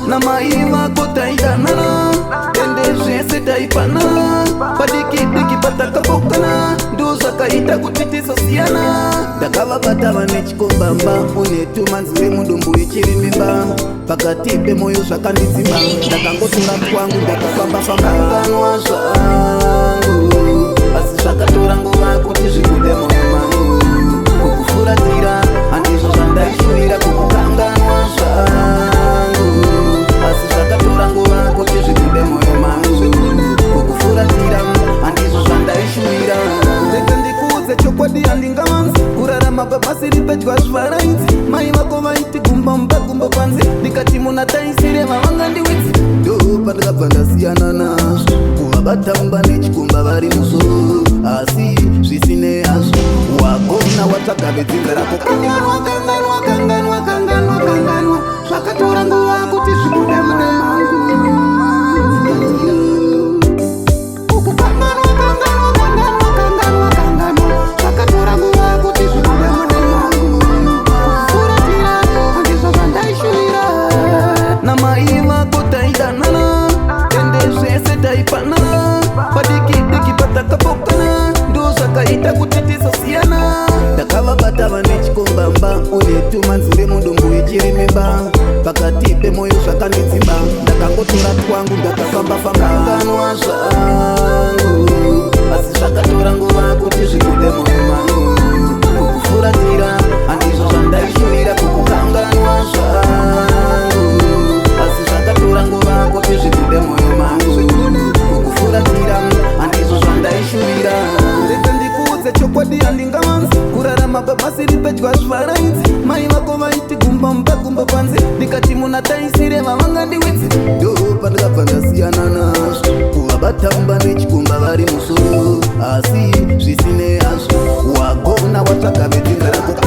Na maima kutaidanana Tende taipana Padiki pataka bokana Nduza kaita kutiti sosiana Dakava batava nechikombamba Unetu manzure mundumbu ichirimimba Pakatipe moyo shakandizimba Dakangotura kwangu dakafamba kanganwa zvangu Asi zvakatora nguva kuti zvikude moyo mangu Kukufuratira handizvo zvandaishuira kukukanganwa zvangu Asi zvakatora nguva kuti zvikude moyo mangu Kukufuratira handizvo zvandaishuira Ndega ndikuudze chokwadi handingavanzi Kurarama papasiri pedyo hazvivaraidzi Mai vako vaiti gumba mumba gumba panze Ndikati muna taisire vavanga ndiwidzi Ndo pandakabva ndasiyana nazvo Kuvabata mumba nechikumba vari musoro Asi zvisine hazvo Wagona watsvaga vedzinza rako Kanganwa Zvakatora nguva kuti zvibude mune mangu Zvakatora nguva kuti zvibude mune mangu Kufuratira handizvo zvandaishuira Namaiva kutaidanana Tende zvese taipana Padiki patakabokana Ndozvakaita kuti tisosiyana Ndakavabata vanechikombamba Unetu manzure mundumbu ichirimimba Pakati pemoyo zvakandidzimba Ndakangotora twangu ndakafamba-famba kanganwa zvangu Asi zvakatora nguva kuti zvikude moyo mangu Kukufuratira handizvo zvandaishuira kukukanganwa zvangu Asi zvakatora nguva kuti zvikude moyo mangu Kukufuratira handizvo zvandaishuira Ndega ndikuudze chokwadi handingavanzi Kurarama papasiri pedyo hazvivaraidzi Mai vako vaiti gumba mumba gumba panze Ndikati muna taisire vavanga ndiwidzi Ndo pandakabva ndasiyana nazvo Kuvabata mumba nechikumba vari musoro Asi zvisine hazvo Wagona watsvaga vedzinza rako